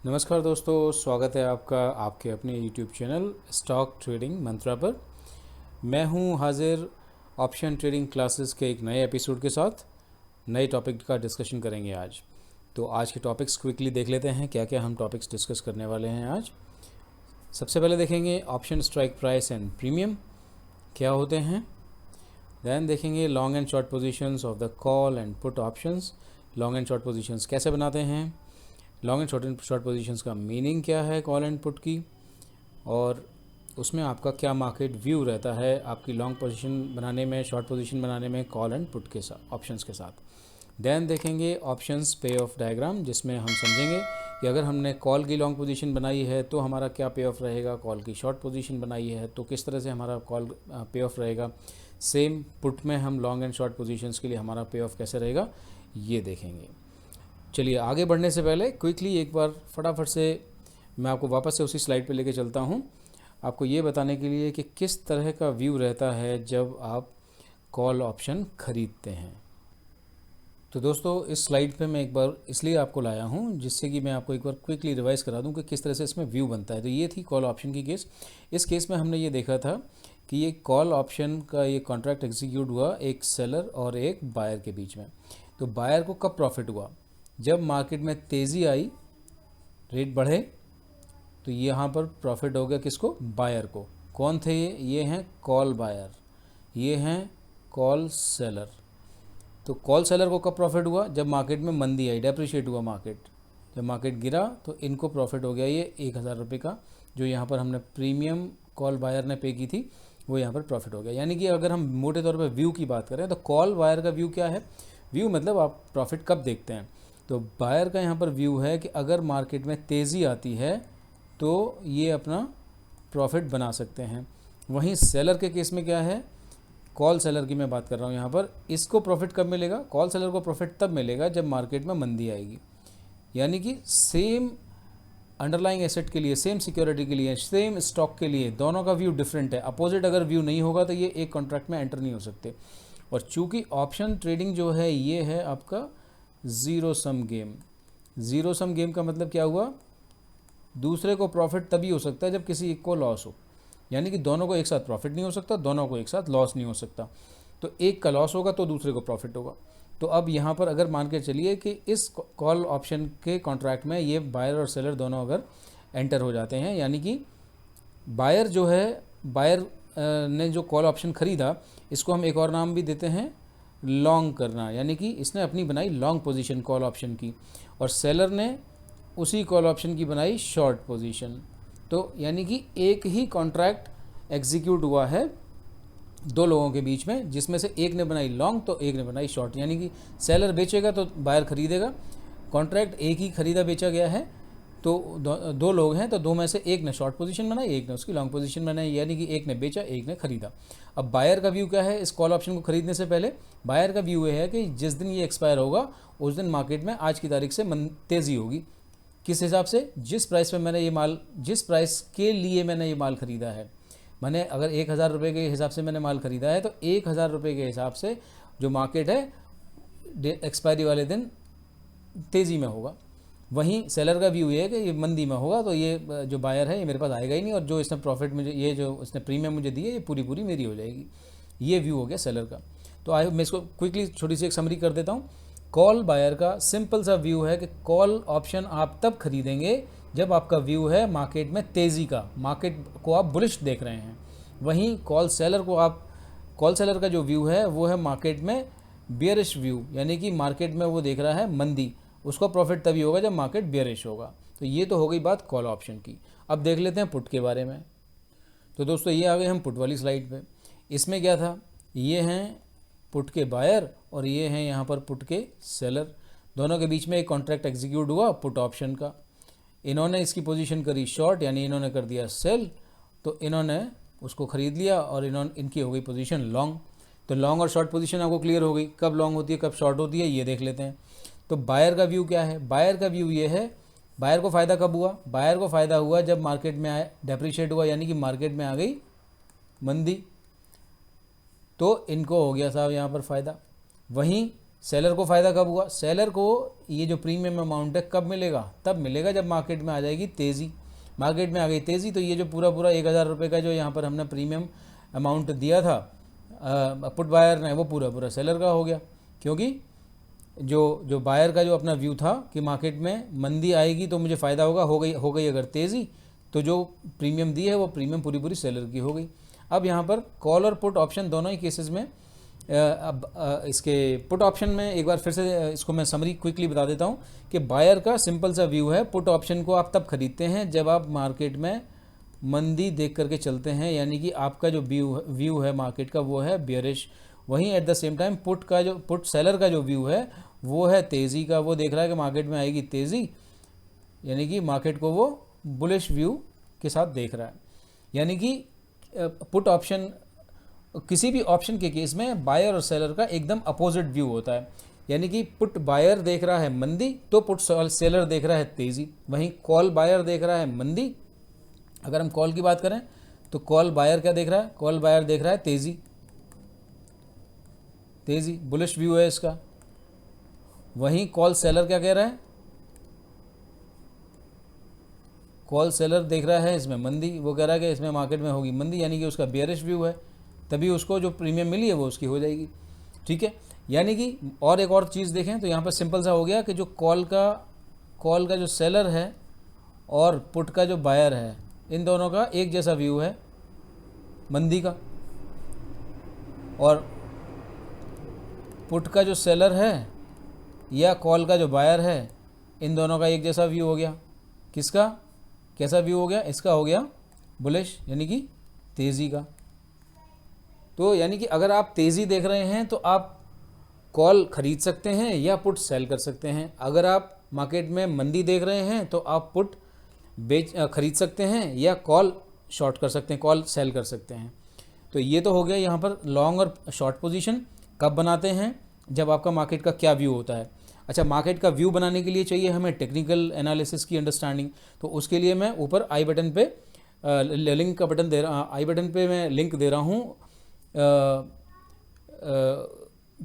नमस्कार दोस्तों, स्वागत है आपका आपके अपने YouTube चैनल स्टॉक ट्रेडिंग मंत्रा पर। मैं हूं हाजिर ऑप्शन ट्रेडिंग क्लासेस के एक नए एपिसोड के साथ। नए टॉपिक का डिस्कशन करेंगे आज। तो आज के टॉपिक्स क्विकली देख लेते हैं, क्या क्या हम टॉपिक्स डिस्कस करने वाले हैं आज। सबसे पहले देखेंगे option strike price and premium क्या होते हैं। दैन देखेंगे long and short positions of the call and put options. Long and short positions कैसे बनाते हैं, लॉन्ग एंड शॉर्ट पोजीशंस का मीनिंग क्या है कॉल एंड पुट की, और उसमें आपका क्या मार्केट व्यू रहता है आपकी लॉन्ग पोजीशन बनाने में, शॉर्ट पोजीशन बनाने में कॉल एंड पुट के साथ, ऑप्शंस के साथ। देन देखेंगे ऑप्शंस पे ऑफ डायग्राम, जिसमें हम समझेंगे कि अगर हमने कॉल की लॉन्ग पोजीशन बनाई है तो हमारा क्या पे ऑफ रहेगा, कॉल की शॉर्ट पोजीशन बनाई है तो किस तरह से हमारा कॉल पे ऑफ रहेगा। सेम पुट में हम लॉन्ग एंड शॉर्ट पोजीशंस के लिए हमारा पे ऑफ कैसे रहेगा ये देखेंगे। चलिए आगे बढ़ने से पहले क्विकली एक बार फटाफट से मैं आपको वापस से उसी स्लाइड पे लेके चलता हूँ, आपको ये बताने के लिए कि किस तरह का व्यू रहता है जब आप कॉल ऑप्शन खरीदते हैं। तो दोस्तों इस स्लाइड पे मैं एक बार इसलिए आपको लाया हूँ जिससे कि मैं आपको एक बार क्विकली रिवाइज करा दूँ कि किस तरह से इसमें व्यू बनता है। तो ये थी कॉल ऑप्शन की केस। इस केस में हमने ये देखा था कि ये कॉल ऑप्शन का ये कॉन्ट्रैक्ट एग्जीक्यूट हुआ एक सेलर और एक बायर के बीच में। तो बायर को कब प्रॉफिट हुआ, जब मार्केट में तेज़ी आई, रेट बढ़े, तो यहाँ पर प्रॉफिट हो गया किसको, बायर को। कौन थे ये हैं कॉल बायर, ये हैं कॉल सेलर। तो कॉल सेलर को कब प्रॉफिट हुआ, जब मार्केट में मंदी आई, डेप्रिशिएट हुआ मार्केट। जब मार्केट गिरा तो इनको प्रॉफिट हो गया ये 1,000 रुपये का, जो यहाँ पर हमने प्रीमियम कॉल बायर ने पे की थी वो यहाँ पर प्रॉफिट हो गया। यानी कि अगर हम मोटे तौर पर व्यू की बात करें तो कॉल बायर का व्यू क्या है, व्यू मतलब आप प्रॉफिट कब देखते हैं। तो बायर का यहाँ पर व्यू है कि अगर मार्केट में तेज़ी आती है तो ये अपना प्रॉफिट बना सकते हैं। वहीं सेलर के केस में क्या है, कॉल सेलर की मैं बात कर रहा हूँ यहाँ पर, इसको प्रॉफिट कब मिलेगा, कॉल सेलर को प्रॉफिट तब मिलेगा जब मार्केट में मंदी आएगी। यानी कि सेम अंडरलाइंग एसेट के लिए, सेम सिक्योरिटी के लिए, सेम स्टॉक के लिए दोनों का व्यू डिफरेंट है। अपोजिट अगर व्यू नहीं होगा तो ये एक कॉन्ट्रैक्ट में एंटर नहीं हो सकते। और चूँकि ऑप्शन ट्रेडिंग जो है ये है आपका ज़ीरो सम गेम। ज़ीरो सम गेम का मतलब क्या हुआ, दूसरे को प्रॉफिट तभी हो सकता है जब किसी एक को लॉस हो। यानी कि दोनों को एक साथ प्रॉफिट नहीं हो सकता, दोनों को एक साथ लॉस नहीं हो सकता। तो एक का लॉस होगा तो दूसरे को प्रॉफिट होगा। तो अब यहाँ पर अगर मान के चलिए कि इस कॉल ऑप्शन के कॉन्ट्रैक्ट में ये बायर और सेलर दोनों अगर एंटर हो जाते हैं, यानी कि बायर जो है, बायर ने जो कॉल ऑप्शन ख़रीदा, इसको हम एक और नाम भी देते हैं लॉन्ग करना, यानी कि इसने अपनी बनाई लॉन्ग पोजीशन कॉल ऑप्शन की, और सेलर ने उसी कॉल ऑप्शन की बनाई शॉर्ट पोजीशन। तो यानी कि एक ही कॉन्ट्रैक्ट एग्जीक्यूट हुआ है दो लोगों के बीच में, जिसमें से एक ने बनाई लॉन्ग तो एक ने बनाई शॉर्ट। यानी कि सेलर बेचेगा तो बायर खरीदेगा, कॉन्ट्रैक्ट एक ही खरीदा बेचा गया है, तो दो लोग हैं तो दो में से एक ने शॉर्ट पोजीशन बनाई, एक ने उसकी लॉन्ग पोजीशन बनाई, यानी कि एक ने बेचा एक ने खरीदा। अब बायर का व्यू क्या है, इस कॉल ऑप्शन को खरीदने से पहले बायर का व्यू ये है कि जिस दिन ये एक्सपायर होगा उस दिन मार्केट में आज की तारीख से तेज़ी होगी। किस हिसाब से, जिस प्राइस में मैंने ये माल, जिस प्राइस के लिए मैंने ये माल खरीदा है, मैंने अगर 1,000 रुपये के हिसाब से मैंने माल खरीदा है तो 1,000 रुपये के हिसाब से जो मार्केट है एक्सपायरी वाले दिन तेज़ी में होगा। वहीं सेलर का व्यू ये है कि ये मंदी में होगा तो ये जो बायर है ये मेरे पास आएगा ही नहीं, और जो इसने प्रॉफिट मुझे, ये जो इसने प्रीमियम मुझे दी है ये पूरी पूरी मेरी हो जाएगी। ये व्यू हो गया सेलर का। तो मैं इसको क्विकली छोटी सी एक समरी कर देता हूँ। कॉल बायर का सिंपल सा व्यू है कि कॉल ऑप्शन आप तब खरीदेंगे जब आपका व्यू है मार्केट में तेज़ी का, मार्केट को आप बुलिश देख रहे हैं। वहीं कॉल सेलर का जो व्यू है वो है मार्केट में बियरिश व्यू, यानी कि मार्केट में वो देख रहा है मंदी, उसको प्रॉफिट तभी होगा जब मार्केट बियरिश होगा। तो ये तो हो गई बात कॉल ऑप्शन की। अब देख लेते हैं पुट के बारे में। तो दोस्तों ये आ गए हम पुट वाली स्लाइड पे। इसमें क्या था, ये हैं पुट के बायर और ये हैं यहाँ पर पुट के सेलर। दोनों के बीच में एक कॉन्ट्रैक्ट एग्जीक्यूट हुआ पुट ऑप्शन का। इन्होंने इसकी पोजीशन करी शॉर्ट, यानी इन्होंने कर दिया सेल, तो इन्होंने उसको ख़रीद लिया और इनकी हो गई पोजीशन लॉन्ग। तो लॉन्ग और शॉर्ट पोजीशन आपको क्लियर हो गई, कब लॉन्ग होती है कब शॉर्ट होती है ये देख लेते हैं। तो बायर का व्यू क्या है, बायर का व्यू ये है, बायर को फ़ायदा कब हुआ, बायर को फ़ायदा हुआ जब मार्केट में आए डेप्रिशिएट हुआ, यानी कि मार्केट में आ गई मंदी, तो इनको हो गया साहब यहाँ पर फ़ायदा। वहीं सेलर को फ़ायदा कब हुआ? सेलर को ये जो प्रीमियम अमाउंट है कब मिलेगा? तब मिलेगा जब मार्केट में आ जाएगी तेज़ी। मार्केट में आ गई तेज़ी तो ये जो पूरा 1000 रुपये का जो यहाँ पर हमने प्रीमियम अमाउंट दिया था पुट बायर ने, वो पूरा सेलर का हो गया। क्योंकि जो बायर का जो अपना व्यू था कि मार्केट में मंदी आएगी तो मुझे फ़ायदा होगा, हो गई अगर तेज़ी, तो जो प्रीमियम दी है वो प्रीमियम पूरी सेलर की हो गई। अब यहाँ पर कॉल और पुट ऑप्शन दोनों ही केसेस में इसके पुट ऑप्शन में एक बार फिर से इसको मैं समरी क्विकली बता देता हूँ कि बायर का सिंपल सा व्यू है, पुट ऑप्शन को आप तब खरीदते हैं जब आप मार्केट में मंदी देख करके चलते हैं, यानी कि आपका जो व्यू है मार्केट का वो है बियरिश। वहीं at the same time put seller का जो व्यू है वो है तेज़ी का, वो देख रहा है कि मार्केट में आएगी तेज़ी, यानी कि मार्केट को वो बुलिश व्यू के साथ देख रहा है। यानी कि पुट ऑप्शन, किसी भी ऑप्शन के केस में बायर और सेलर का एकदम अपोजिट व्यू होता है। यानी कि पुट बायर देख रहा है मंदी तो पुट सेलर देख रहा है तेज़ी। वहीं कॉल बायर देख रहा है मंदी। अगर हम कॉल की बात करें तो कॉल बायर क्या देख रहा है? कॉल बायर देख रहा है तेज़ी, बुलिश व्यू है इसका। वहीं कॉल सेलर क्या कह रहा है? कॉल सेलर देख रहा है इसमें मंदी, वो कह रहा है कि इसमें मार्केट में होगी मंदी, यानी कि उसका बियरिश व्यू है, तभी उसको जो प्रीमियम मिली है वो उसकी हो जाएगी। ठीक है, यानी कि और एक और चीज़ देखें तो यहाँ पर सिंपल सा हो गया कि जो कॉल का जो सेलर है और पुट का जो बायर है, इन दोनों का एक जैसा व्यू है मंदी का, और पुट का जो सेलर है या कॉल का जो बायर है, इन दोनों का एक जैसा व्यू हो गया। किसका कैसा व्यू हो गया? इसका हो गया बुलिश, यानी कि तेज़ी का। तो यानी कि अगर आप तेज़ी देख रहे हैं तो आप कॉल खरीद सकते हैं या पुट सेल कर सकते हैं। अगर आप मार्केट में मंदी देख रहे हैं तो आप पुट खरीद सकते हैं या कॉल शॉर्ट कर सकते हैं, कॉल सेल कर सकते हैं। तो ये तो हो गया यहाँ पर लॉन्ग और शॉर्ट पोजीशन कब बनाते हैं? जब आपका मार्केट का क्या व्यू होता है। अच्छा, मार्केट का व्यू बनाने के लिए चाहिए हमें टेक्निकल एनालिसिस की अंडरस्टैंडिंग, तो उसके लिए मैं ऊपर आई बटन पे लिंक का बटन दे रहा, आई बटन पे मैं लिंक दे रहा हूँ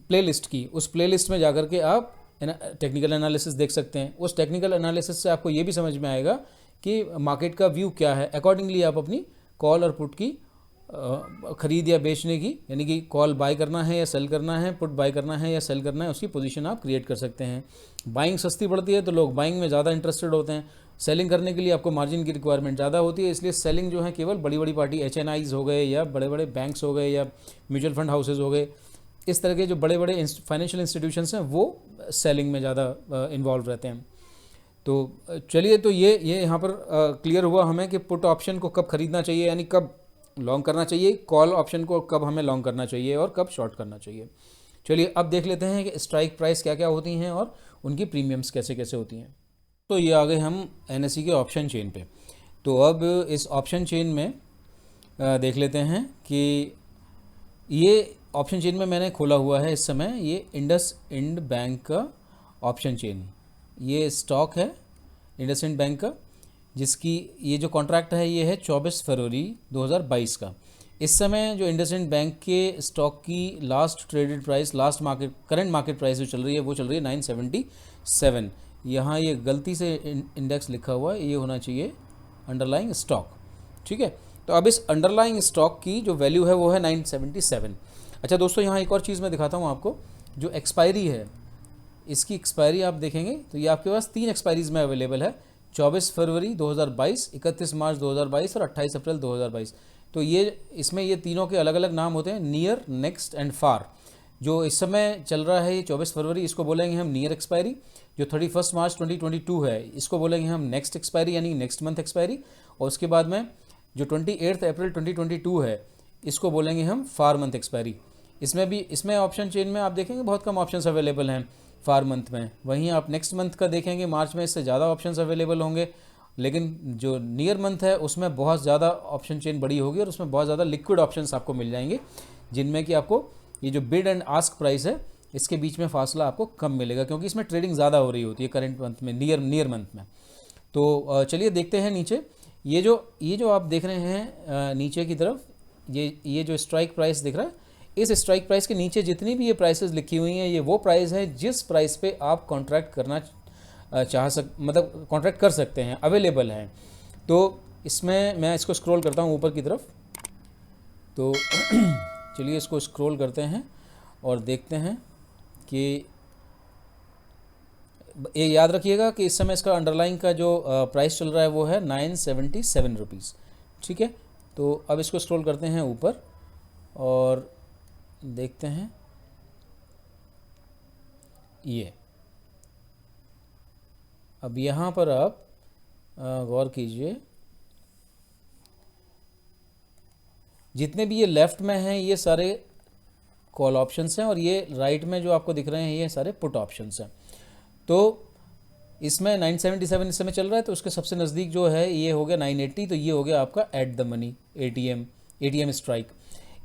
प्लेलिस्ट की। उस प्लेलिस्ट में जाकर के आप टेक्निकल एनालिसिस देख सकते हैं। उस टेक्निकल एनालिसिस से आपको ये भी समझ में आएगा कि मार्केट का व्यू क्या है। अकॉर्डिंगली आप अपनी कॉल और पुट की खरीद या बेचने की, यानी कि कॉल बाय करना है या सेल करना है, पुट बाय करना है या सेल करना है, उसकी पोजीशन आप क्रिएट कर सकते हैं। बाइंग सस्ती पड़ती है तो लोग बाइंग में ज़्यादा इंटरेस्टेड होते हैं। सेलिंग करने के लिए आपको मार्जिन की रिक्वायरमेंट ज़्यादा होती है, इसलिए सेलिंग जो है केवल बड़ी पार्टी HNIs हो गए या बड़े बैंक्स हो गए या म्यूचुअल फंड हाउसेज हो गए, इस तरह के जो बड़े फाइनेंशियल इंस्टीट्यूशंस हैं वो सेलिंग में ज़्यादा इन्वॉल्व रहते हैं। तो चलिए, तो ये यहाँ पर क्लियर हुआ हमें कि पुट ऑप्शन को कब खरीदना चाहिए, यानी कब लॉन्ग करना चाहिए, कॉल ऑप्शन को कब हमें लॉन्ग करना चाहिए और कब शॉर्ट करना चाहिए। चलिए अब देख लेते हैं कि स्ट्राइक प्राइस क्या क्या होती हैं और उनकी प्रीमियम्स कैसे कैसे होती हैं। तो ये आ गए हम NSE के ऑप्शन चेन पे। तो अब इस ऑप्शन चेन में देख लेते हैं कि ये ऑप्शन चेन में मैंने खोला हुआ है इस समय, ये इंडसइंड बैंक का ऑप्शन चेन। ये स्टॉक है इंडसइंड बैंक का, जिसकी ये जो कॉन्ट्रैक्ट है ये है 24 फरवरी 2022 का। इस समय जो इंडसइंड बैंक के स्टॉक की last traded price, current market price जो चल रही है वो चल रही है 977। यहाँ ये गलती से इंडेक्स लिखा हुआ है, ये होना चाहिए अंडरलाइंग स्टॉक। ठीक है, तो अब इस अंडरलाइंग स्टॉक की जो वैल्यू है वो है 977। अच्छा दोस्तों, यहाँ एक और चीज़ मैं दिखाता हूँ आपको। जो एक्सपायरी है, इसकी एक्सपायरी आप देखेंगे तो ये आपके पास 3 एक्सपायरीज में अवेलेबल है, 24 फरवरी 2022, 31 मार्च 2022 और 28 अप्रैल 2022। तो ये तीनों के अलग अलग नाम होते हैं, नियर, नेक्स्ट एंड फार। जो इस समय चल रहा है ये 24 फरवरी, इसको बोलेंगे हम नियर एक्सपायरी। जो 31 मार्च 2022 है, इसको बोलेंगे हम नेक्स्ट एक्सपायरी, यानी नेक्स्ट मंथ एक्सपायरी। और उसके बाद में जो 28 अप्रैल 2022 है, इसको बोलेंगे हम फार मंथ एक्सपायरी। इसमें ऑप्शन चेन में आप देखेंगे बहुत कम ऑप्शंस अवेलेबल हैं फार मंथ में। वहीं आप नेक्स्ट मंथ का देखेंगे, मार्च में इससे ज़्यादा ऑप्शंस अवेलेबल होंगे, लेकिन जो नियर मंथ है उसमें बहुत ज़्यादा ऑप्शन चेन बड़ी होगी और उसमें बहुत ज़्यादा लिक्विड ऑप्शंस आपको मिल जाएंगे, जिनमें कि आपको ये जो बिड एंड आस्क प्राइस है इसके बीच में फासला आपको कम मिलेगा, क्योंकि इसमें ट्रेडिंग ज़्यादा हो रही होती है करंट मंथ में, नियर मंथ में। तो चलिए देखते हैं नीचे। ये जो आप देख रहे हैं नीचे की तरफ, ये जो स्ट्राइक प्राइस दिख रहा है, इस स्ट्राइक प्राइस के नीचे जितनी भी ये प्राइसेस लिखी हुई हैं, ये वो प्राइस है जिस प्राइस पे आप कॉन्ट्रैक्ट करना मतलब कॉन्ट्रैक्ट कर सकते हैं, अवेलेबल हैं। तो इसमें मैं इसको स्क्रॉल करता हूँ ऊपर की तरफ। तो चलिए इसको स्क्रॉल करते हैं और देखते हैं कि ये याद रखिएगा कि इस समय इसका अंडरलाइन का जो प्राइस चल रहा है वो है 977 रुपीज़। ठीक है, तो अब इसको स्क्रॉल करते हैं ऊपर और देखते हैं ये। अब यहाँ पर आप गौर कीजिए, जितने भी ये लेफ़्ट में हैं ये सारे कॉल ऑप्शंस हैं और ये राइट में जो आपको दिख रहे हैं ये सारे पुट ऑप्शंस हैं। तो इसमें 977 इस समय चल रहा है, तो उसके सबसे नज़दीक जो है ये हो गया 980, तो ये हो गया आपका at the money ATM strike.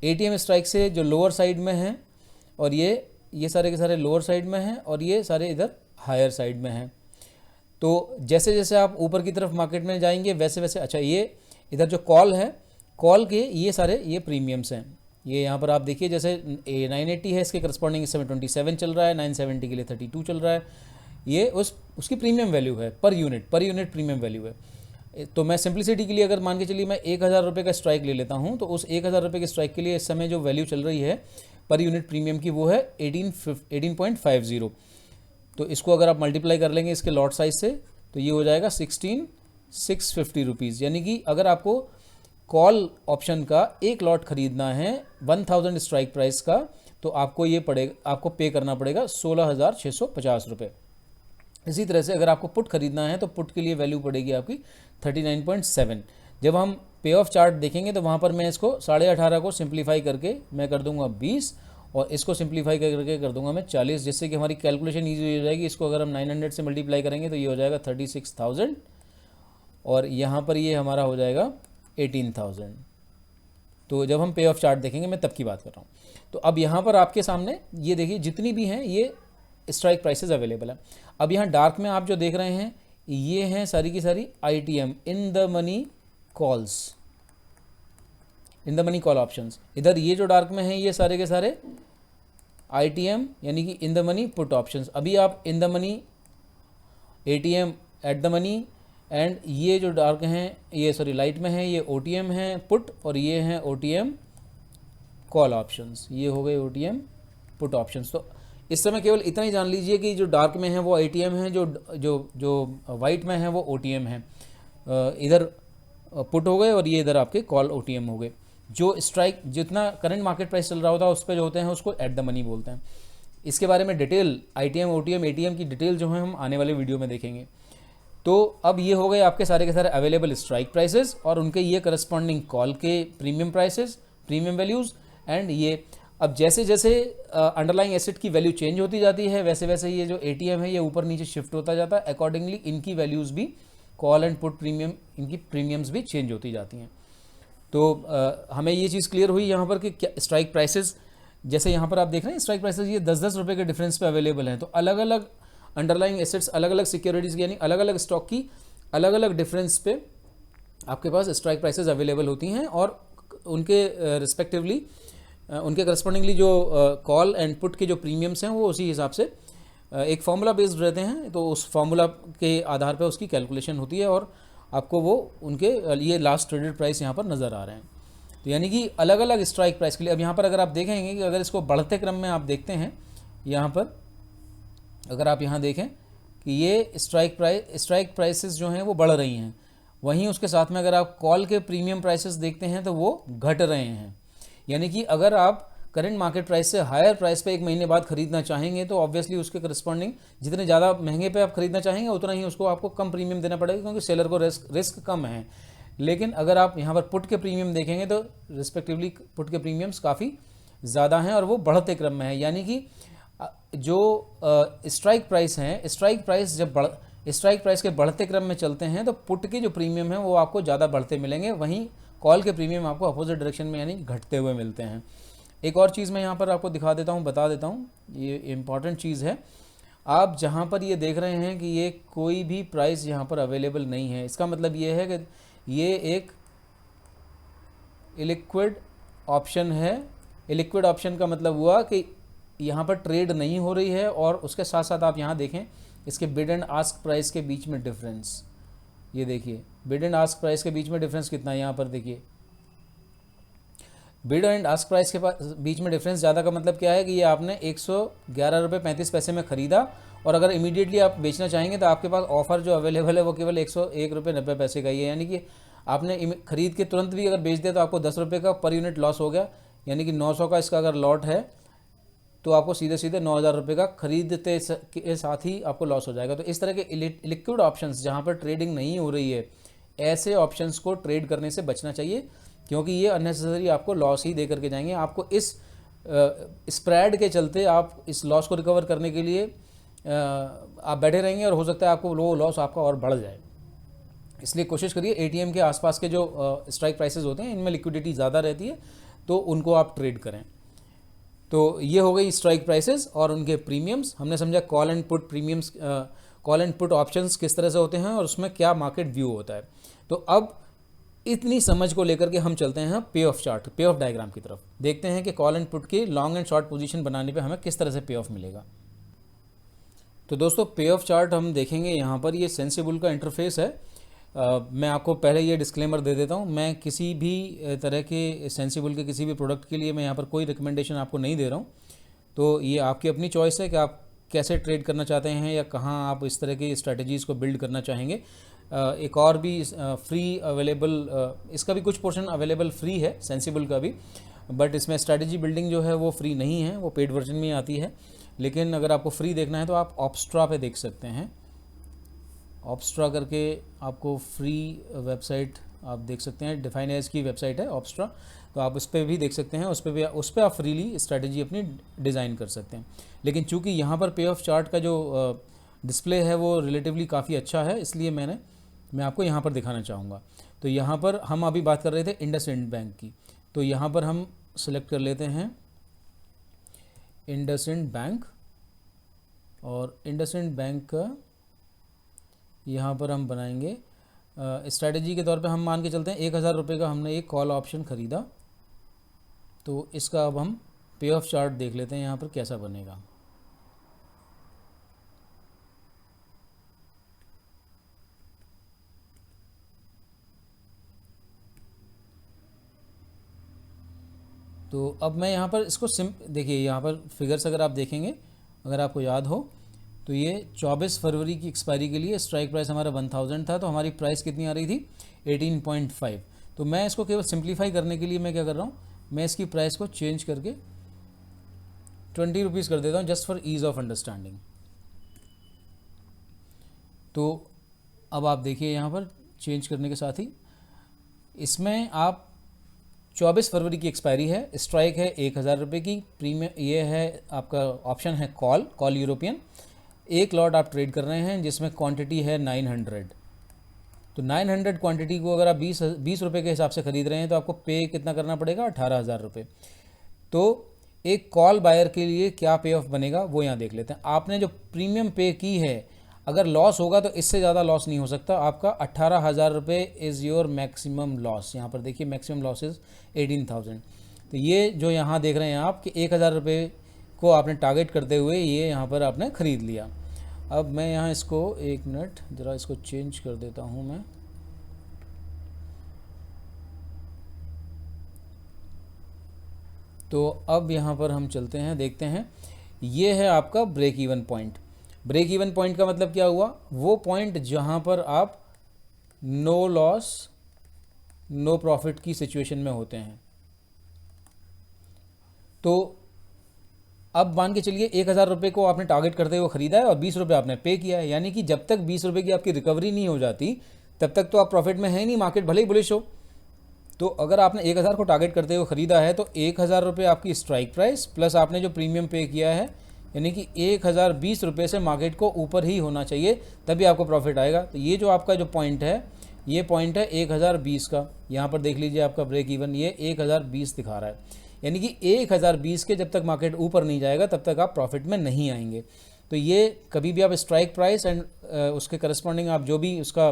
ATM strike से जो लोअर साइड में है और ये सारे के सारे लोअर साइड में हैं और ये सारे इधर हायर साइड में हैं। तो जैसे जैसे आप ऊपर की तरफ मार्केट में जाएंगे वैसे वैसे, अच्छा ये इधर जो कॉल है, कॉल के ये सारे ये प्रीमियम्स हैं। ये यहाँ पर आप देखिए, जैसे 980 है, इसके करस्पॉन्डिंग इस समय 27 चल रहा है, 970 के लिए 32 चल रहा है। ये उसकी प्रीमियम वैल्यू है, पर यूनिट प्रीमियम वैल्यू है। तो मैं सिंप्लिसिटी के लिए अगर मान के चलिए मैं 1000 रुपये का स्ट्राइक ले लेता हूँ, तो उस 1000 रुपये के स्ट्राइक के लिए इस समय जो वैल्यू चल रही है पर यूनिट प्रीमियम की वो है 18.50। तो इसको अगर आप मल्टीप्लाई कर लेंगे इसके लॉट साइज से तो ये हो जाएगा 16650 रुपीज़। यानी कि अगर आपको कॉल ऑप्शन का एक लॉट खरीदना है 1000 स्ट्राइक प्राइस का, तो आपको पे करना पड़ेगा 16,650 रुपये। इसी तरह से अगर आपको पुट खरीदना है तो पुट के लिए वैल्यू पड़ेगी आपकी 39.7। जब हम पे ऑफ चार्ट देखेंगे तो वहाँ पर मैं इसको 18.5 को सिंप्लीफाई करके मैं कर दूंगा 20 और इसको सिंप्लीफाई करके कर दूंगा मैं 40, जिससे कि हमारी कैलकुलेशन ईजी हो जाएगी। इसको अगर हम 900 से मल्टीप्लाई करेंगे तो ये हो जाएगा 36,000 और यहाँ पर ये हमारा हो जाएगा 18,000। तो जब हम पे ऑफ चार्ट देखेंगे, मैं तब की बात कर रहा हूँ। तो अब यहाँ पर आपके सामने ये देखिए जितनी भी हैं ये स्ट्राइक प्राइसेस अवेलेबल है। अब यहाँ डार्क में आप जो देख रहे हैं ये हैं सारी की सारी ITM, in the money calls, in the money call options. इधर ये जो डार्क में है ये सारे के सारे ITM यानी कि in the money put options. अभी आप in the money ATM at the money and ये जो डार्क हैं ये सॉरी लाइट में है ये OTM हैं पुट और ये हैं OTM कॉल ऑप्शंस। ये हो गए OTM पुट ऑप्शंस। तो इस समय केवल इतना ही जान लीजिए कि जो डार्क में है वो ITM है, जो वाइट में है वो OTM है। इधर पुट हो गए और ये इधर आपके कॉल OTM हो गए। जो स्ट्राइक जितना करंट मार्केट प्राइस चल रहा होता है उस पर जो होते हैं उसको एट द मनी बोलते हैं। इसके बारे में डिटेल ITM OTM ATM की डिटेल जो है हम आने वाले वीडियो में देखेंगे। तो अब ये हो गए आपके सारे के सारे अवेलेबल स्ट्राइक प्राइसेस और उनके ये करस्पॉन्डिंग कॉल के premium prices, premium values and ये। अब जैसे जैसे अंडरलाइंग एसेट की वैल्यू चेंज होती जाती है वैसे वैसे ये जो ATM है ये ऊपर नीचे शिफ्ट होता जाता है। अकॉर्डिंगली इनकी वैल्यूज़ भी कॉल एंड पुट प्रीमियम, इनकी प्रीमियम्स भी चेंज होती जाती हैं। तो हमें ये चीज़ क्लियर हुई यहाँ पर कि क्या स्ट्राइक प्राइसेस, जैसे यहाँ पर आप देख रहे हैं स्ट्राइक प्राइसेस ये 10-10 रुपये के डिफरेंस पे अवेलेबल हैं। तो अलग अलग अंडरलाइंग एसेट्स, अलग अलग सिक्योरिटीज़ यानी अलग अलग स्टॉक की अलग अलग डिफरेंस पे आपके पास स्ट्राइक प्राइसेस अवेलेबल होती हैं और उनके रिस्पेक्टिवली उनके करस्पॉन्डिंगली जो कॉल एंड पुट के जो प्रीमियम्स हैं वो उसी हिसाब से एक फार्मूला बेस्ड रहते हैं। तो उस फार्मूला के आधार पर उसकी कैलकुलेशन होती है और आपको वो उनके ये लास्ट ट्रेडेड प्राइस यहाँ पर नज़र आ रहे हैं। तो यानी कि अलग अलग स्ट्राइक प्राइस के लिए अब यहाँ पर अगर आप देखेंगे कि अगर इसको बढ़ते क्रम में आप देखते हैं, यहाँ पर अगर आप यहाँ देखें कि ये स्ट्राइक प्राइसेस जो हैं वो बढ़ रही हैं, वहीं उसके साथ में अगर आप कॉल के प्रीमियम प्राइसेस देखते हैं तो वो घट रहे हैं। यानी कि अगर आप करंट मार्केट प्राइस से हायर प्राइस पे एक महीने बाद खरीदना चाहेंगे तो ऑब्वियसली उसके करस्पॉन्डिंग जितने ज़्यादा महंगे पे आप खरीदना चाहेंगे उतना ही उसको आपको कम प्रीमियम देना पड़ेगा, क्योंकि सेलर को रिस्क कम है। लेकिन अगर आप यहाँ पर पुट के प्रीमियम देखेंगे तो रिस्पेक्टिवली पुट के प्रीमियम्स काफ़ी ज़्यादा हैं और वो बढ़ते क्रम में है। यानी कि जो स्ट्राइक प्राइस हैं, स्ट्राइक प्राइस के बढ़ते क्रम में चलते हैं तो पुट के जो प्रीमियम हैं वो आपको ज़्यादा बढ़ते मिलेंगे, वहीं कॉल के प्रीमियम आपको अपोजिट डायरेक्शन में यानी घटते हुए मिलते हैं। एक और चीज़ मैं यहाँ पर आपको दिखा देता हूँ, बता देता हूँ, ये इम्पॉर्टेंट चीज़ है। आप जहाँ पर ये देख रहे हैं कि ये कोई भी प्राइस यहाँ पर अवेलेबल नहीं है, इसका मतलब ये है कि ये एक इलिक्विड ऑप्शन है इलिक्विड ऑप्शन का मतलब हुआ कि यहाँ पर ट्रेड नहीं हो रही है, और उसके साथ साथ आप यहाँ देखें इसके बिड एंड आस्क प्राइस के बीच में डिफरेंस, ये देखिए बिड एंड आस्क प्राइस के बीच में डिफरेंस कितना है, यहाँ पर देखिए बिड एंड आस्क प्राइस के बीच में डिफरेंस ज़्यादा का मतलब क्या है कि ये आपने 111.35 रुपये में ख़रीदा, और अगर इमीडिएटली आप बेचना चाहेंगे तो आपके पास ऑफर जो अवेलेबल है वो केवल 101.90 रुपये का ही है, यानी कि आपने खरीद के तुरंत भी अगर बेच दिया तो आपको 10 रुपये का पर यूनिट लॉस हो गया, यानी कि 900 का इसका अगर लॉट है तो आपको सीधे सीधे 9,000 रुपये का खरीदते के साथ ही आपको लॉस हो जाएगा। तो इस तरह के लिक्विड ऑप्शंस जहाँ पर ट्रेडिंग नहीं हो रही है, ऐसे ऑप्शंस को ट्रेड करने से बचना चाहिए, क्योंकि ये अननेसेसरी आपको लॉस ही दे करके जाएंगे। आपको इस स्प्रेड के चलते आप इस लॉस को रिकवर करने के लिए आप बैठे रहेंगे, और हो सकता है आपको वो लॉस आपका और बढ़ जाए। इसलिए कोशिश करिए एटीएम के आसपास के जो स्ट्राइक प्राइसेस होते हैं इनमें लिक्विडिटी ज़्यादा रहती है, तो उनको आप ट्रेड करें। तो ये हो गई स्ट्राइक प्राइसेस और उनके प्रीमियम्स। हमने समझा call and put premiums, call and put options किस तरह से होते हैं और उसमें क्या मार्केट व्यू होता है। तो अब इतनी समझ को लेकर के हम चलते हैं पे ऑफ चार्ट, पे ऑफ डायग्राम की तरफ। देखते हैं कि कॉल एंड पुट के लॉन्ग एंड शॉर्ट पोजीशन बनाने पे हमें किस तरह से पे ऑफ मिलेगा। तो दोस्तों पे ऑफ चार्ट हम देखेंगे यहाँ पर, ये सेंसिबल का इंटरफेस है। मैं आपको पहले ये डिस्क्लेमर दे देता हूँ, मैं किसी भी तरह के सेंसिबल के किसी भी प्रोडक्ट के लिए मैं यहाँ पर कोई रिकमेंडेशन आपको नहीं दे रहा हूँ। तो ये आपकी अपनी चॉइस है कि आप कैसे ट्रेड करना चाहते हैं या कहाँ आप इस तरह की स्ट्रैटेजीज़ को बिल्ड करना चाहेंगे। एक और भी फ्री अवेलेबल, इसका भी कुछ पोर्शन अवेलेबल फ्री है सेंसिबल का भी, बट इसमें स्ट्रैटेजी बिल्डिंग जो है वो फ्री नहीं है, वो पेड वर्जन में आती है। लेकिन अगर आपको फ्री देखना है तो आप ऑप्स्ट्रा पे देख सकते हैं। ऑप्स्ट्रा करके आपको फ्री वेबसाइट आप देख सकते हैं, डिफाइन एज की वेबसाइट है ऑप्स्ट्रा, तो आप उस पर भी देख सकते हैं। उस पर आप फ्रीली स्ट्रैटेजी अपनी डिज़ाइन कर सकते हैं। लेकिन चूंकि यहाँ पर पे ऑफ चार्ट का जो डिस्प्ले है वो रिलेटिवली काफ़ी अच्छा है, इसलिए मैं आपको यहाँ पर दिखाना चाहूँगा। तो यहाँ पर हम अभी बात कर रहे थे इंडसइंड बैंक की, तो यहाँ पर हम सेलेक्ट कर लेते हैं इंडसइंड बैंक, और इंडसइंड बैंक का यहाँ पर हम बनाएंगे स्ट्रैटेजी के तौर पे हम मान के चलते हैं 1,000 रुपये का हमने एक कॉल ऑप्शन ख़रीदा। तो इसका अब हम पे ऑफ चार्ट देख लेते हैं यहाँ पर कैसा बनेगा। तो अब मैं यहाँ पर इसको देखिए, यहाँ पर फिगर्स अगर आप देखेंगे, अगर आपको याद हो तो ये 24 फरवरी की एक्सपायरी के लिए स्ट्राइक प्राइस हमारा 1000 था, तो हमारी प्राइस कितनी आ रही थी 18.5। तो मैं इसको केवल सिंप्लीफाई करने के लिए मैं क्या कर रहा हूँ, मैं इसकी प्राइस को चेंज करके 20 रुपीज़ कर देता हूँ, just for ease of understanding. तो अब आप देखिए यहाँ पर चेंज करने के साथ ही इसमें आप 24 फरवरी की एक्सपायरी है, स्ट्राइक है 1,000 रुपये की, प्रीमियम ये है आपका ऑप्शन है कॉल यूरोपियन। एक लॉट आप ट्रेड कर रहे हैं जिसमें क्वांटिटी है 900। तो 900 क्वांटिटी को अगर आप 20 रुपये के हिसाब से ख़रीद रहे हैं तो आपको पे कितना करना पड़ेगा, 18,000 रुपये। तो एक कॉल बायर के लिए क्या पे ऑफ बनेगा वो यहाँ देख लेते हैं। आपने जो प्रीमियम पे की है, अगर लॉस होगा तो इससे ज़्यादा लॉस नहीं हो सकता आपका। 18,000 रुपये इज़ योर मैक्सिमम लॉस। यहाँ पर देखिए मैक्सिमम लॉस इज़ 18,000। तो ये जो यहाँ देख रहे हैं आप कि 1,000 रुपये को आपने टारगेट करते हुए ये यहाँ पर आपने ख़रीद लिया। अब मैं यहाँ इसको एक मिनट ज़रा इसको चेंज कर देता हूँ मैं। तो अब यहाँ पर हम चलते हैं, देखते हैं। ये है आपका break even point. Break even point का मतलब क्या हुआ, वो पॉइंट जहाँ पर आप नो लॉस नो प्रॉफिट की सिचुएशन में होते हैं। तो अब मान के चलिए 1,000 रुपये को आपने टारगेट करते हुए ख़रीदा है और 20 रुपये आपने पे किया है, यानी कि जब तक 20 रुपये की आपकी रिकवरी नहीं हो जाती तब तक तो आप प्रॉफिट में है नहीं, मार्केट भले ही बुलिश हो। तो अगर आपने 1,000 को टारगेट करते हुए ख़रीदा है तो 1,000 रुपये आपकी स्ट्राइक प्राइस प्लस आपने जो प्रीमियम पे किया है, यानी कि 1,020 रुपये से मार्केट को ऊपर ही होना चाहिए, तभी आपको प्रॉफिट आएगा। तो ये जो आपका जो पॉइंट है, ये पॉइंट है 1,020 का। यहाँ पर देख लीजिए आपका ब्रेक इवन ये 1,020 दिखा रहा है, यानी कि 1,020 के जब तक मार्केट ऊपर नहीं जाएगा तब तक आप प्रॉफिट में नहीं आएंगे। तो ये कभी भी आप स्ट्राइक प्राइस एंड उसके करस्पॉन्डिंग आप जो भी उसका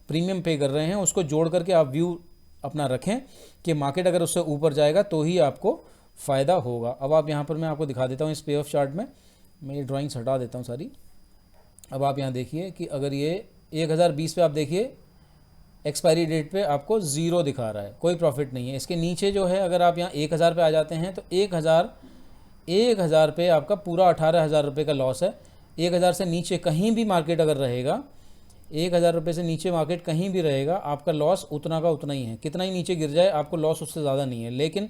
प्रीमियम पे कर रहे हैं उसको जोड़ करके आप व्यू अपना रखें कि मार्केट अगर उससे ऊपर जाएगा तो ही आपको फ़ायदा होगा। अब आप यहाँ पर मैं आपको दिखा देता हूँ इस पे ऑफ चार्ट में, मैं ये ड्राइंग्स हटा देता हूँ सारी। अब आप यहाँ देखिए कि अगर ये 1020 पे आप देखिए एक्सपायरी डेट पे आपको ज़ीरो दिखा रहा है, कोई प्रॉफिट नहीं है। इसके नीचे जो है अगर आप यहाँ 1000 पे आ जाते हैं तो 1000 पे आपका पूरा 18,000 रुपये का लॉस है। 1000 से नीचे कहीं भी मार्केट अगर रहेगा, 1000 रुपये से नीचे मार्केट कहीं भी रहेगा, आपका लॉस उतना का उतना ही है। कितना ही नीचे गिर जाए आपको लॉस उससे ज़्यादा नहीं है। लेकिन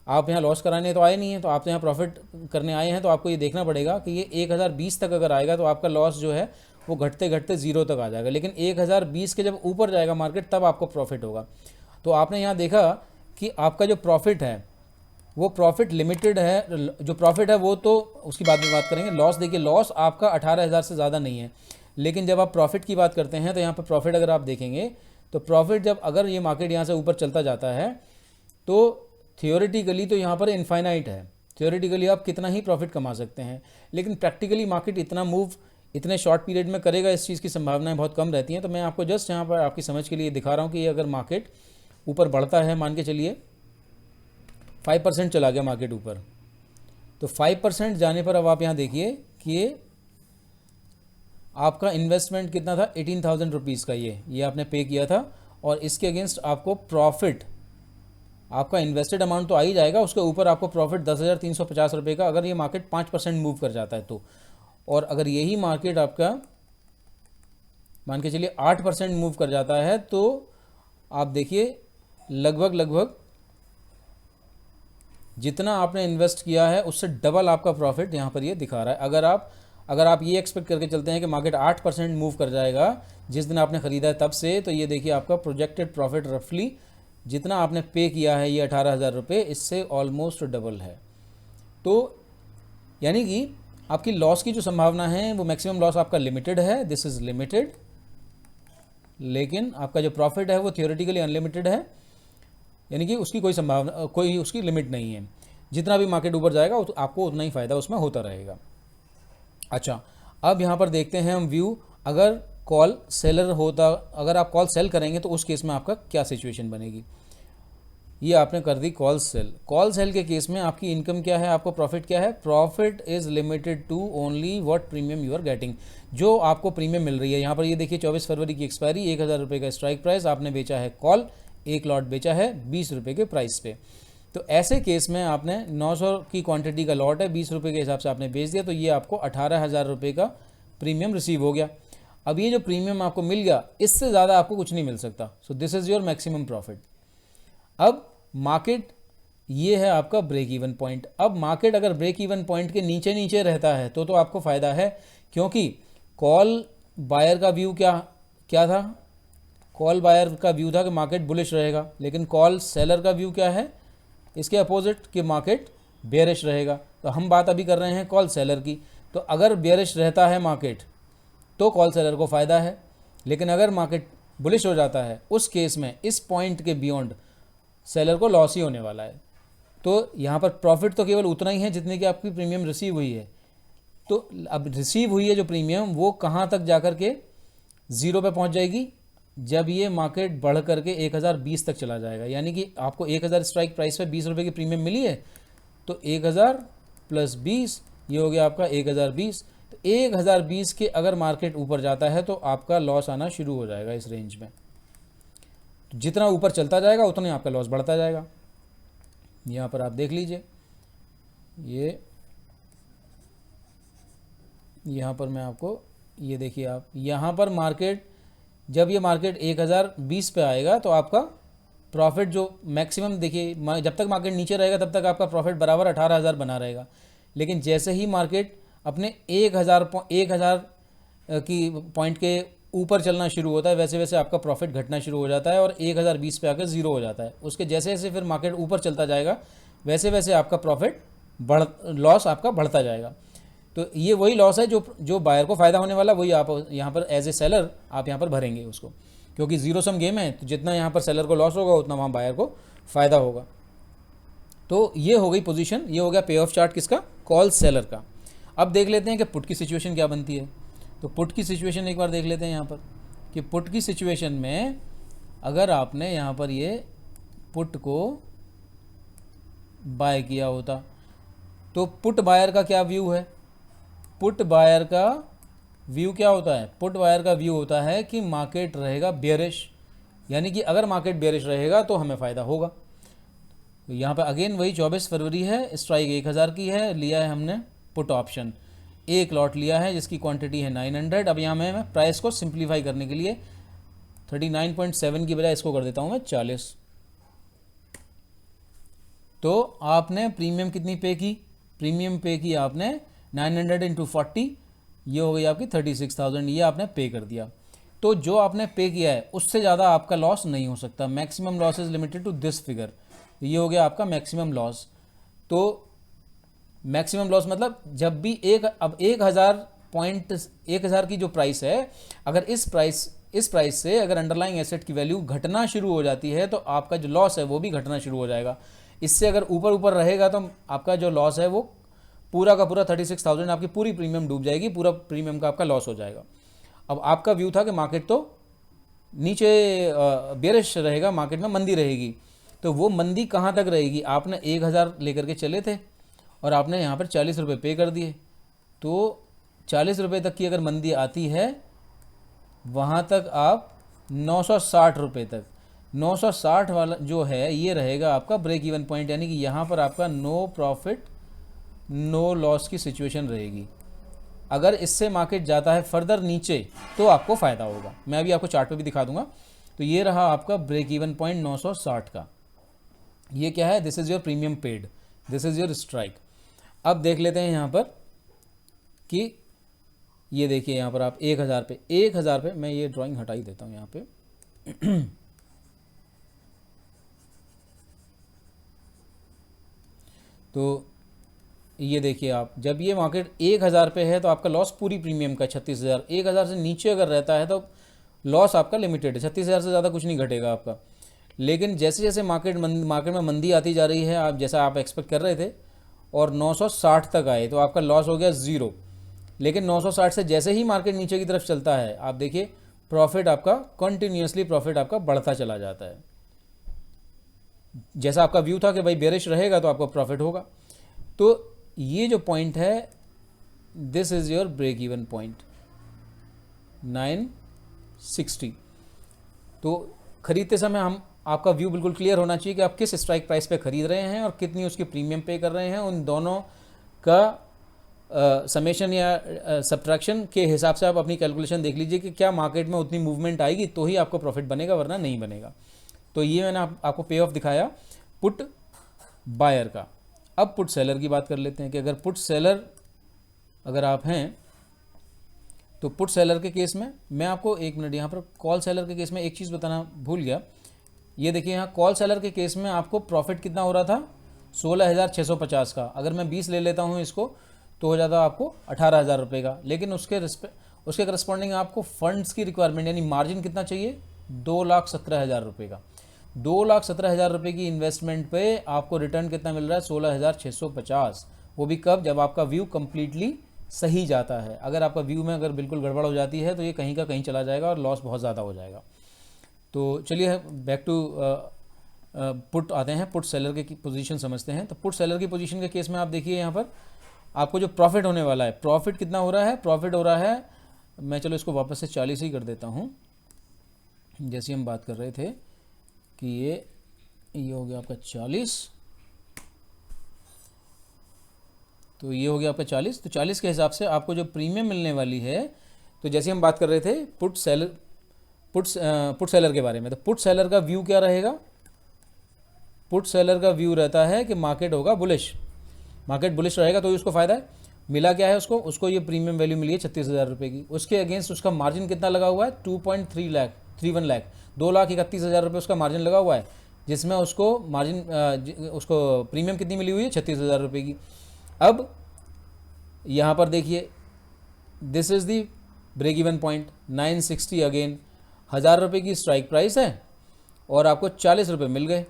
आप यहाँ लॉस कराने तो आए नहीं हैं, तो आप तो यहाँ प्रॉफिट करने आए हैं, तो आपको ये देखना पड़ेगा कि ये 1020 तक अगर आएगा तो आपका लॉस जो है वो घटते घटते ज़ीरो तक आ जाएगा। लेकिन 1020 के जब ऊपर जाएगा मार्केट तब आपको प्रॉफिट होगा। तो आपने यहाँ देखा कि आपका जो प्रॉफिट है वो प्रॉफिट लिमिटेड है, जो प्रॉफिट है वो तो उसकी बाद में बात करेंगे। लॉस देखिए, लॉस आपका 18,000 से ज़्यादा नहीं है। लेकिन जब आप प्रॉफिट की बात करते हैं तो यहाँ पर प्रॉफिट अगर आप देखेंगे तो प्रॉफिट जब अगर ये मार्केट यहाँ से ऊपर चलता जाता है तो थियोरेटिकली तो यहाँ पर इनफाइनाइट है, थियोरेटिकली आप कितना ही प्रॉफिट कमा सकते हैं। लेकिन प्रैक्टिकली मार्केट इतना मूव इतने शॉर्ट पीरियड में करेगा, इस चीज़ की संभावनाएं बहुत कम रहती हैं। तो मैं आपको जस्ट यहाँ पर आपकी समझ के लिए दिखा रहा हूँ कि ये अगर मार्केट ऊपर बढ़ता है, मान के चलिए 5% चला गया मार्केट ऊपर, तो 5% जाने पर अब आप यहाँ देखिए कि ये आपका इन्वेस्टमेंट कितना था, 18,000 रुपीज़ का ये आपने पे किया था। और इसके अगेंस्ट आपको प्रॉफिट, आपका इन्वेस्टेड अमाउंट तो आ ही जाएगा, उसके ऊपर आपको प्रॉफिट 10,350 रुपये का, अगर ये मार्केट 5% मूव कर जाता है तो। और अगर यही मार्केट आपका मान के चलिए 8% मूव कर जाता है तो आप देखिए लगभग जितना आपने इन्वेस्ट किया है उससे डबल आपका प्रॉफिट यहाँ पर ये दिखा रहा है। अगर आप ये एक्सपेक्ट करके चलते हैं कि मार्केट 8% मूव कर जाएगा जिस दिन आपने ख़रीदा है तब से, तो ये देखिए आपका प्रोजेक्टेड प्रॉफिट रफली जितना आपने पे किया है ये 18,000 रुपये, इससे ऑलमोस्ट डबल है। तो यानी कि आपकी लॉस की जो संभावना है वो मैक्सिमम लॉस आपका लिमिटेड है, दिस इज़ लिमिटेड, लेकिन आपका जो प्रॉफिट है वो थियोरेटिकली अनलिमिटेड है, यानी कि उसकी कोई संभावना, कोई उसकी लिमिट नहीं है। जितना भी मार्केट ऊपर जाएगा आपको उतना ही फ़ायदा उसमें होता रहेगा। अच्छा, अब यहाँ पर देखते हैं हम व्यू, अगर कॉल सेलर होता, अगर आप कॉल सेल करेंगे तो उस केस में आपका क्या सिचुएशन बनेगी। ये आपने कर दी कॉल सेल। कॉल सेल के केस में आपकी इनकम क्या है, आपको प्रॉफिट क्या है, profit is limited to only what premium you are getting, जो आपको प्रीमियम मिल रही है। यहाँ पर ये देखिए 24 फरवरी की एक्सपायरी, 1000 रुपये का स्ट्राइक प्राइस, आपने बेचा है कॉल, एक लॉट बेचा है 20 रुपये के प्राइस पे। तो ऐसे केस में आपने 900 की क्वांटिटी का लॉट है, 20 रुपये के हिसाब से आपने बेच दिया, तो ये आपको 18,000 रुपये का प्रीमियम रिसीव हो गया। अब ये जो प्रीमियम आपको मिल गया, इससे ज़्यादा आपको कुछ नहीं मिल सकता। So this is your maximum profit. अब मार्केट ये है आपका ब्रेक इवन पॉइंट। अब मार्केट अगर ब्रेक इवन पॉइंट के नीचे नीचे रहता है तो आपको फ़ायदा है, क्योंकि कॉल बायर का व्यू क्या था, कॉल बायर का व्यू था कि मार्केट बुलिश रहेगा, लेकिन कॉल सेलर का व्यू क्या है, इसके अपोजिट कि मार्केट बेयरिश रहेगा। तो हम बात अभी कर रहे हैं कॉल सेलर की। तो अगर बेयरिश रहता है मार्केट तो कॉल सेलर को फ़ायदा है, लेकिन अगर मार्केट बुलिश हो जाता है उस केस में इस पॉइंट के बियॉन्ड सेलर को लॉस ही होने वाला है। तो यहाँ पर प्रॉफिट तो केवल उतना ही है जितने की आपकी प्रीमियम रिसीव हुई है। तो अब रिसीव हुई है जो प्रीमियम, वो कहाँ तक जा कर के ज़ीरो पे पहुँच जाएगी, जब ये मार्केट बढ़ करके 1020 तक चला जाएगा। यानी कि आपको 1000 स्ट्राइक प्राइस पे 20 रुपये की प्रीमियम मिली है, तो 1000 + 20 ये हो गया आपका 1020। तो 1020 के अगर मार्केट ऊपर जाता है तो आपका लॉस आना शुरू हो जाएगा इस रेंज में। तो जितना ऊपर चलता जाएगा उतना ही आपका लॉस बढ़ता जाएगा। यहाँ पर आप देख लीजिए, ये यहाँ पर मैं आपको ये देखिए, आप यहाँ पर मार्केट जब ये मार्केट 1020 पे आएगा तो आपका प्रॉफिट जो मैक्सिमम देखिए, जब तक मार्केट नीचे रहेगा तब तक आपका प्रॉफिट बराबर 18,000 बना रहेगा। लेकिन जैसे ही मार्केट अपने 1000 की पॉइंट के ऊपर चलना शुरू होता है वैसे वैसे आपका प्रॉफिट घटना शुरू हो जाता है और 1020 पे आकर ज़ीरो हो जाता है। उसके जैसे जैसे फिर मार्केट ऊपर चलता जाएगा वैसे वैसे आपका प्रॉफिट लॉस आपका बढ़ता जाएगा। तो ये वही लॉस है जो बायर को फ़ायदा होने वाला, वही आप यहाँ पर एज ए सेलर आप यहाँ पर भरेंगे उसको, क्योंकि ज़ीरो सम गेम है। तो जितना यहाँ पर सेलर को लॉस होगा उतना वहाँ बायर को फ़ायदा होगा। तो ये हो गई पोजीशन, ये हो गया पे ऑफ चार्ट किसका, कॉल सेलर का। अब देख लेते हैं कि पुट की सिचुएशन क्या बनती है। तो पुट की सिचुएशन एक बार देख लेते हैं यहाँ पर कि पुट की सिचुएशन में अगर आपने यहाँ पर ये पुट को बाय किया होता। तो पुट बायर का क्या व्यू है? पुट बायर का व्यू क्या होता है? पुट बायर का व्यू होता है कि मार्केट रहेगा बेयरिश, यानी कि अगर मार्केट बेयरिश रहेगा तो हमें फ़ायदा होगा। तो यहाँ पे अगेन वही 24 फरवरी है, स्ट्राइक 1000 की है, लिया है हमने पुट ऑप्शन, एक लॉट लिया है जिसकी क्वांटिटी है 900। अब यहाँ मैं प्राइस को सिंप्लीफाई करने के लिए 39.7 की बजाय इसको कर देता हूँ मैं 40। तो आपने प्रीमियम कितनी पे की? प्रीमियम पे की आपने 900 इंटू 40, ये हो गई आपकी 36,000, ये आपने पे कर दिया। तो जो आपने पे किया है उससे ज़्यादा आपका लॉस नहीं हो सकता। Maximum loss is limited to this figure, ये हो गया आपका मैक्सिमम लॉस। तो मैक्सिमम लॉस मतलब जब भी अब 1000 की जो प्राइस है, अगर इस प्राइस से अगर अंडरलाइंग एसेट की वैल्यू घटना शुरू हो जाती है तो आपका जो लॉस है वो भी घटना शुरू हो जाएगा। इससे अगर ऊपर रहेगा तो आपका जो लॉस है वो पूरा का पूरा 36,000, आपकी पूरी प्रीमियम डूब जाएगी, पूरा प्रीमियम का आपका लॉस हो जाएगा। अब आपका व्यू था कि मार्केट तो नीचे बेरिश रहेगा, मार्केट में मंदी रहेगी। तो वो मंदी कहाँ तक रहेगी? आपने 1000 लेकर के चले थे और आपने यहाँ पर 40 रुपये पे कर दिए। तो 40 रुपये तक की अगर मंदी आती है, वहाँ तक आप 960 रुपये तक, 960 वाला जो है ये रहेगा आपका ब्रेक इवन पॉइंट, यानी कि यहाँ पर आपका नो प्रॉफिट नो लॉस की सिचुएशन रहेगी। अगर इससे मार्केट जाता है फर्दर नीचे तो आपको फ़ायदा होगा। मैं अभी आपको चार्ट पे भी दिखा दूंगा। तो ये रहा आपका ब्रेक इवन पॉइंट 960 का। ये क्या है? This is your premium paid, this is your strike. अब देख लेते हैं यहाँ पर कि ये देखिए यहाँ पर आप 1000 पे मैं ये ड्राइंग हटा ही देता हूँ यहाँ पे। तो ये देखिए आप, जब ये मार्केट 1000 पे है तो आपका लॉस पूरी प्रीमियम का 36,000। 1000 से नीचे अगर रहता है तो लॉस आपका लिमिटेड है, 36,000 से ज़्यादा कुछ नहीं घटेगा आपका। लेकिन जैसे जैसे मार्केट में मंदी आती जा रही है, आप जैसा आप एक्सपेक्ट कर रहे थे, और 960 तक आए तो आपका लॉस हो गया ज़ीरो। लेकिन 960 से जैसे ही मार्केट नीचे की तरफ चलता है, आप देखिए प्रॉफिट आपका कंटिन्यूसली प्रॉफिट आपका बढ़ता चला जाता है। जैसा आपका व्यू था कि भाई बेरिश रहेगा तो आपको प्रॉफिट होगा। तो ये जो पॉइंट है, this is your break even point 960। तो खरीदते समय हम आपका व्यू बिल्कुल क्लियर होना चाहिए कि आप किस स्ट्राइक प्राइस पे खरीद रहे हैं और कितनी उसकी प्रीमियम पे कर रहे हैं। उन दोनों का समेशन या सब्ट्रैक्शन के हिसाब से आप अपनी कैलकुलेशन देख लीजिए कि क्या मार्केट में उतनी मूवमेंट आएगी तो ही आपको प्रॉफिट बनेगा, वरना नहीं बनेगा। तो ये मैंने आपको पे ऑफ दिखाया पुट बायर का। अब पुट सेलर की बात कर लेते हैं कि अगर पुट सेलर अगर आप हैं तो पुट सेलर के केस में मैं आपको एक मिनट यहाँ पर कॉल सेलर के केस में एक चीज़ बताना भूल गया। ये देखिए यहाँ कॉल सेलर के केस में आपको प्रॉफिट कितना हो रहा था? 16,650 का। अगर मैं 20 ले लेता हूँ इसको तो हो जाता आपको 18,000 रुपये का। लेकिन उसके करस्पॉन्डिंग आपको फंड्स की रिक्वायरमेंट यानी मार्जिन कितना चाहिए? 2,17,000 रुपये का। 2,17,000 रुपये की इन्वेस्टमेंट पे आपको रिटर्न कितना मिल रहा है? 16,650। वो भी कब? जब आपका व्यू कंप्लीटली सही जाता है। अगर आपका व्यू में अगर बिल्कुल गड़बड़ हो जाती है तो ये कहीं का कहीं चला जाएगा और लॉस बहुत ज़्यादा हो जाएगा। तो चलिए बैक टू पुट आते हैं, पुट सेलर की पोजीशन समझते हैं। तो पुट सेलर की पोजीशन के केस में आप देखिए यहाँ पर आपको जो प्रॉफिट होने वाला है, प्रॉफिट कितना हो रहा है? प्रॉफिट हो रहा है, मैं चलो इसको वापस से 40 ही कर देता हूँ। जैसे हम बात कर रहे थे कि ये हो गया आपका 40, तो ये हो गया आपका 40। तो 40 के हिसाब से आपको जो प्रीमियम मिलने वाली है, तो जैसे हम बात कर रहे थे पुट सेलर के बारे में, तो पुट सेलर का व्यू क्या रहेगा? पुट सेलर का व्यू रहता है कि मार्केट होगा बुलिश, मार्केट बुलिश रहेगा तो उसको फ़ायदा है। मिला क्या है उसको ये प्रीमियम वैल्यू मिली है 36,000 रुपये की। उसके अगेंस्ट उसका मार्जिन कितना लगा हुआ है? 2.31 लाख, 2,31,000 रुपये उसका मार्जिन लगा हुआ है, जिसमें उसको उसको प्रीमियम कितनी मिली हुई है? 36,000 रुपये की। अब यहाँ पर देखिए this is the break even point 960। Again 1,000 रुपये की स्ट्राइक प्राइस है और आपको 40 रुपये मिल गए।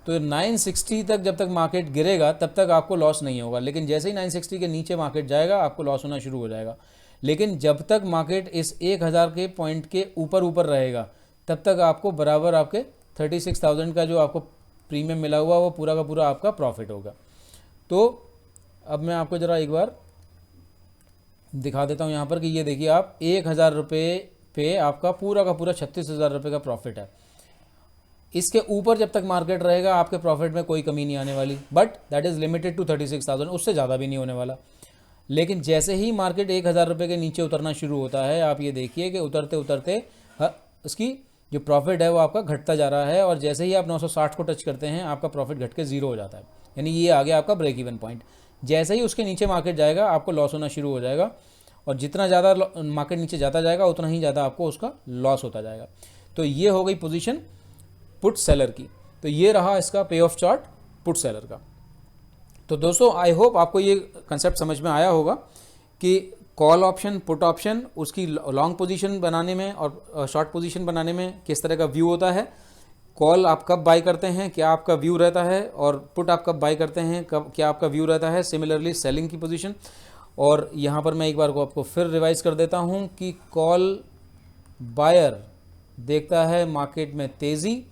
तो 960 तक जब तक मार्केट गिरेगा तब तक आपको लॉस नहीं होगा, लेकिन जैसे ही 960 के नीचे मार्केट जाएगा आपको लॉस होना शुरू हो जाएगा। लेकिन जब तक मार्केट इस 1,000 के पॉइंट के ऊपर रहेगा तब तक आपको बराबर आपके 36,000 का जो आपको प्रीमियम मिला हुआ वो पूरा का पूरा आपका प्रॉफिट होगा। तो अब मैं आपको ज़रा एक बार दिखा देता हूँ यहाँ पर कि ये देखिए आप 1,000 रुपये पे आपका पूरा का पूरा 36,000 रुपये का प्रॉफिट है। इसके ऊपर जब तक मार्केट रहेगा आपके प्रॉफिट में कोई कमी नहीं आने वाली, but that is limited to 36,000, उससे ज़्यादा भी नहीं होने वाला। लेकिन जैसे ही मार्केट 1,000 रुपये के नीचे उतरना शुरू होता है, आप ये देखिए कि उतरते उतरते उसकी जो प्रॉफिट है वो आपका घटता जा रहा है, और जैसे ही आप 960 को टच करते हैं आपका प्रॉफिट घट के ज़ीरो हो जाता है, यानी ये आ गया आपका ब्रेक इवन पॉइंट। जैसे ही उसके नीचे मार्केट जाएगा आपको लॉस होना शुरू हो जाएगा, और जितना ज़्यादा मार्केट नीचे जाता जाएगा उतना ही ज़्यादा आपको उसका लॉस होता जाएगा। तो ये हो गई पोजीशन पुट सेलर की। तो ये रहा इसका पे ऑफ चार्ट पुट सेलर का। तो दोस्तों आई होप आपको ये कंसेप्ट समझ में आया होगा कि कॉल ऑप्शन, पुट ऑप्शन, उसकी लॉन्ग पोजीशन बनाने में और शॉर्ट पोजीशन बनाने में किस तरह का व्यू होता है। कॉल आप कब बाय करते हैं, क्या आपका व्यू रहता है, और पुट आप कब बाय करते हैं, कब क्या आपका व्यू रहता है। सिमिलरली सेलिंग की पोजीशन। और यहाँ पर मैं एक बार को आपको फिर रिवाइज कर देता हूँ कि कॉल बायर देखता है मार्केट में तेज़ी,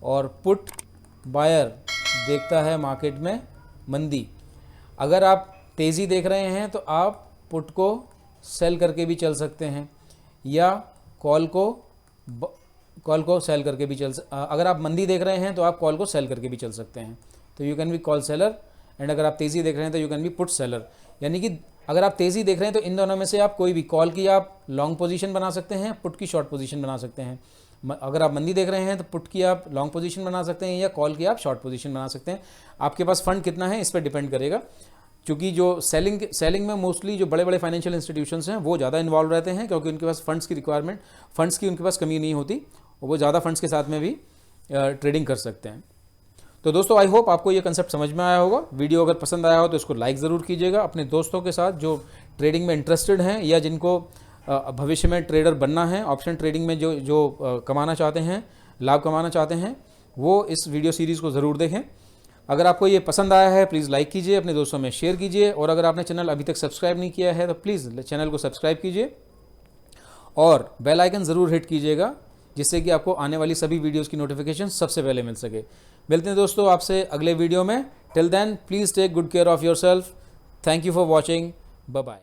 और पुट बायर देखता है मार्केट में मंदी। अगर आप तेज़ी देख रहे हैं तो आप पुट को सेल करके भी चल सकते हैं, या कॉल को सेल करके भी अगर आप मंदी देख रहे हैं तो आप कॉल को सेल करके भी चल सकते हैं। तो you can be call seller, and अगर आप तेज़ी देख रहे हैं तो you can be put seller. यानी कि अगर आप तेज़ी देख रहे हैं तो इन दोनों में से आप कोई भी, कॉल की आप लॉन्ग पोजीशन बना सकते हैं, पुट की शॉर्ट पोजीशन बना सकते हैं। अगर आप मंदी देख रहे हैं तो पुट की आप लॉन्ग पोजीशन बना सकते हैं, या कॉल की आप शॉर्ट पोजीशन बना सकते हैं। आपके पास फंड कितना है इस पर डिपेंड करेगा, क्योंकि जो सेलिंग में मोस्टली जो बड़े बड़े फाइनेंशियल इंस्टीट्यूशंस हैं वो ज़्यादा इन्वॉल्व रहते हैं, क्योंकि उनके पास फंड्स की उनके पास कमी नहीं होती, और वो ज़्यादा फंड्स के साथ में भी ट्रेडिंग कर सकते हैं। तो दोस्तों आई होप आपको ये कंसेप्ट समझ में आया होगा। वीडियो अगर पसंद आया हो तो इसको लाइक ज़रूर कीजिएगा। अपने दोस्तों के साथ जो ट्रेडिंग में इंटरेस्टेड हैं, या जिनको भविष्य में ट्रेडर बनना है, ऑप्शन ट्रेडिंग में जो कमाना चाहते हैं, लाभ कमाना चाहते हैं, वो इस वीडियो सीरीज़ को ज़रूर देखें। अगर आपको ये पसंद आया है प्लीज़ लाइक कीजिए, अपने दोस्तों में शेयर कीजिए, और अगर आपने चैनल अभी तक सब्सक्राइब नहीं किया है तो प्लीज़ चैनल को सब्सक्राइब कीजिए, और बेल आइकन ज़रूर हिट कीजिएगा, जिससे कि आपको आने वाली सभी वीडियोज़ की नोटिफिकेशन सबसे पहले मिल सके। मिलते हैं दोस्तों आपसे अगले वीडियो में। Till then please take good care of yourself. Thank you for watching. Bye bye.